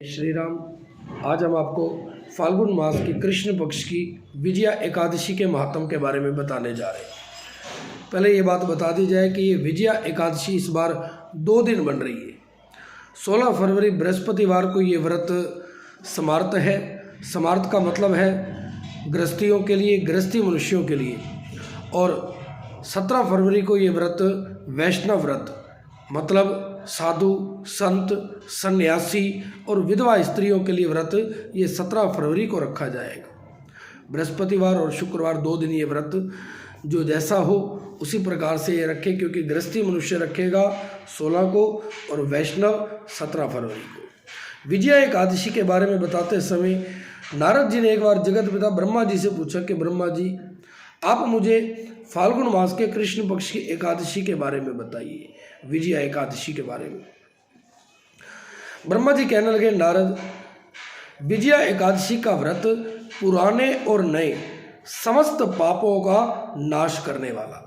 श्री राम। आज हम आपको फाल्गुन मास की कृष्ण पक्ष की विजया एकादशी के महात्म के बारे में बताने जा रहे हैं। पहले ये बात बता दी जाए कि ये विजया एकादशी इस बार 2 दिन बन रही है। 16 फरवरी बृहस्पतिवार को ये व्रत समार्त है। समार्त का मतलब है गृहस्थियों के लिए, गृहस्थी मनुष्यों के लिए। और 17 फरवरी को ये व्रत वैष्णव व्रत मतलब साधु, संत, सन्यासी और विधवा स्त्रियों के लिए व्रत ये 17 फरवरी को रखा जाएगा। बृहस्पतिवार और शुक्रवार 2 दिन ये व्रत जो जैसा हो उसी प्रकार से ये रखे, क्योंकि गृहस्थी मनुष्य रखेगा 16 को और वैष्णव 17 फरवरी को। विजया एकादशी के बारे में बताते समय नारद जी ने एक बार जगत पिता ब्रह्मा जी से पूछा कि ब्रह्मा जी, आप मुझे फाल्गुन मास के कृष्ण पक्ष की एकादशी के बारे में बताइए, विजया एकादशी के बारे में। ब्रह्मा जी कहने लगे, नारद, विजया एकादशी का व्रत पुराने और नए समस्त पापों का नाश करने वाला।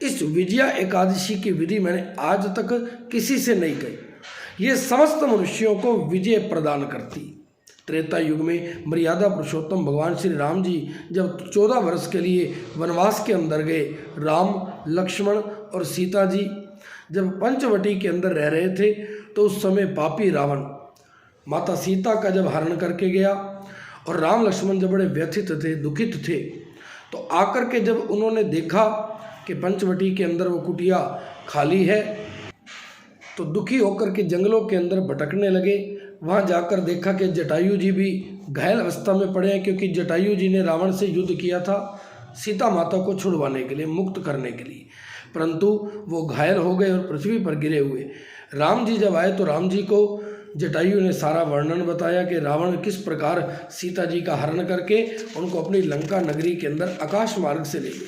इस विजया एकादशी की विधि मैंने आज तक किसी से नहीं कही। ये समस्त मनुष्यों को विजय प्रदान करती। त्रेता युग में मर्यादा पुरुषोत्तम भगवान श्री राम जी जब 14 वर्ष के लिए वनवास के अंदर गए, राम, लक्ष्मण और सीता जी जब पंचवटी के अंदर रह रहे थे, तो उस समय पापी रावण माता सीता का जब हरण करके गया और राम लक्ष्मण जब बड़े व्यथित थे, दुखित थे, तो आकर के जब उन्होंने देखा कि पंचवटी के अंदर वो कुटिया खाली है, तो दुखी होकर के जंगलों के अंदर भटकने लगे। वहाँ जाकर देखा कि जटायु जी भी घायल अवस्था में पड़े हैं, क्योंकि जटायु जी ने रावण से युद्ध किया था सीता माता को छुड़वाने के लिए, मुक्त करने के लिए, परंतु वो घायल हो गए और पृथ्वी पर गिरे हुए। राम जी जब आए तो राम जी को जटायु ने सारा वर्णन बताया कि रावण किस प्रकार सीता जी का हरण करके उनको अपनी लंका नगरी के अंदर आकाश मार्ग से ले गए।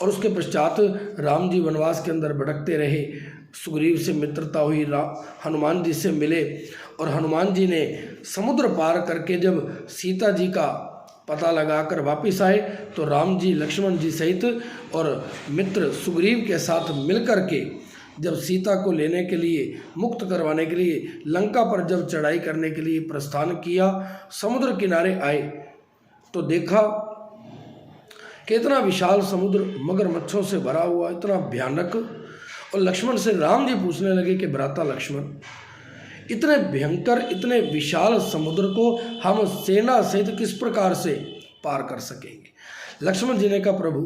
और उसके पश्चात राम जी वनवास के अंदर भटकते रहे। सुग्रीव से मित्रता हुई, हनुमान जी से मिले और हनुमान जी ने समुद्र पार करके जब सीता जी का पता लगाकर वापस आए, तो राम जी लक्ष्मण जी सहित और मित्र सुग्रीव के साथ मिलकर के जब सीता को लेने के लिए, मुक्त करवाने के लिए लंका पर जब चढ़ाई करने के लिए प्रस्थान किया, समुद्र किनारे आए तो देखा कि इतना विशाल समुद्र मगरमच्छों से भरा हुआ, इतना भयानक। और लक्ष्मण से राम जी पूछने लगे कि भ्राता लक्ष्मण, इतने भयंकर, इतने विशाल समुद्र को हम सेना सहित किस प्रकार से पार कर सकेंगे? लक्ष्मण जी ने कहा, प्रभु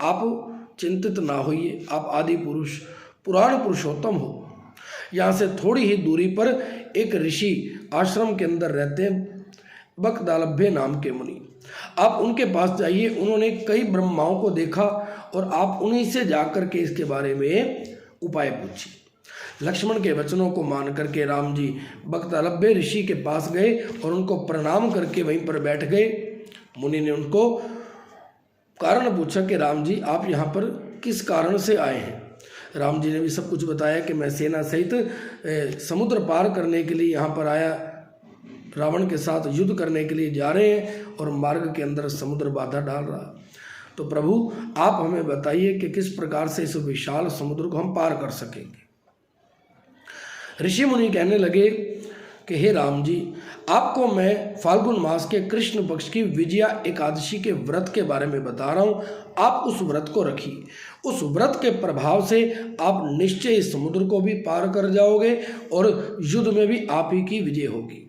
आप चिंतित ना होइए, आप आदि पुरुष पुराण पुरुषोत्तम हो। यहाँ से थोड़ी ही दूरी पर एक ऋषि आश्रम के अंदर रहते हैं, बकदालभ्य नाम के मुनि। आप उनके पास जाइए, उन्होंने कई ब्रह्माओं को देखा और आप उन्हीं से जाकर के इसके बारे में उपाय पूछिए। लक्ष्मण के वचनों को मान करके राम जी बकदालभ्य ऋषि के पास गए और उनको प्रणाम करके वहीं पर बैठ गए। मुनि ने उनको कारण पूछा कि राम जी, आप यहाँ पर किस कारण से आए हैं? राम जी ने भी सब कुछ बताया कि मैं सेना सहित समुद्र पार करने के लिए यहाँ पर आया, रावण के साथ युद्ध करने के लिए जा रहे हैं और मार्ग के अंदर समुद्र बाधा डाल रहा। तो प्रभु आप हमें बताइए कि किस प्रकार से इस विशाल समुद्र को हम पार कर सकेंगे। ऋषि मुनि कहने लगे कि हे राम जी, आपको मैं फाल्गुन मास के कृष्ण पक्ष की विजया एकादशी के व्रत के बारे में बता रहा हूँ। आप उस व्रत को रखिए। उस व्रत के प्रभाव से आप निश्चय इस समुद्र को भी पार कर जाओगे और युद्ध में भी आप ही की विजय होगी।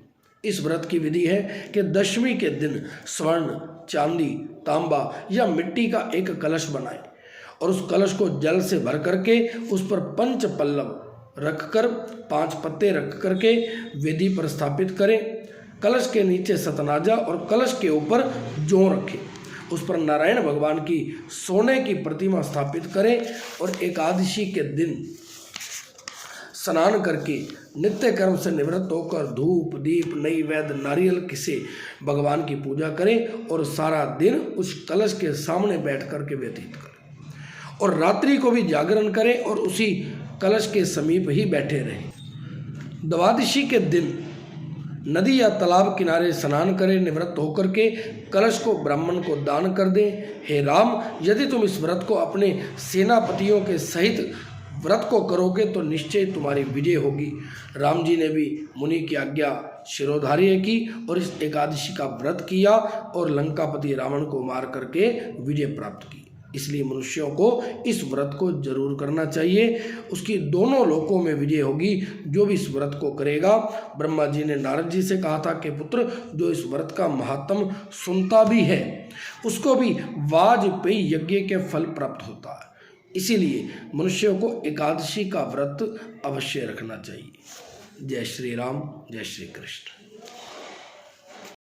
इस व्रत की विधि है कि दशमी के दिन स्वर्ण, चांदी, तांबा या मिट्टी का एक कलश बनाएं और उस कलश को जल से भर करके उस पर पंच पल्लव रखकर 5 पत्ते रख करके वेदी पर स्थापित करें। कलश के नीचे सतनाजा और कलश के ऊपर जौ रखें। उस पर नारायण भगवान की सोने की प्रतिमा स्थापित करें और एकादशी के दिन स्नान करके नित्य कर्म से निवृत्त होकर धूप, दीप, नैवेद्य, नारियल से भगवान की पूजा करें और सारा दिन उस कलश के सामने बैठ कर के व्यतीत करें और रात्रि को भी जागरण करें और उसी कलश के समीप ही बैठे रहें। द्वादशी के दिन नदी या तालाब किनारे स्नान करें, निवृत्त होकर के कलश को ब्राह्मण को दान कर दें। हे राम, यदि तुम इस व्रत को अपने सेनापतियों के सहित व्रत को करोगे तो निश्चय तुम्हारी विजय होगी। राम जी ने भी मुनि की आज्ञा शिरोधार्य की और इस एकादशी का व्रत किया और लंकापति रावण को मार करके विजय प्राप्त की। इसलिए मनुष्यों को इस व्रत को जरूर करना चाहिए, उसकी दोनों लोकों में विजय होगी जो भी इस व्रत को करेगा। ब्रह्मा जी ने नारद जी से कहा था कि पुत्र, जो इस व्रत का महात्म सुनता भी है उसको भी वाजपेयी यज्ञ के फल प्राप्त होता है। इसीलिए मनुष्यों को एकादशी का व्रत अवश्य रखना चाहिए। जय श्री राम, जय श्री कृष्ण।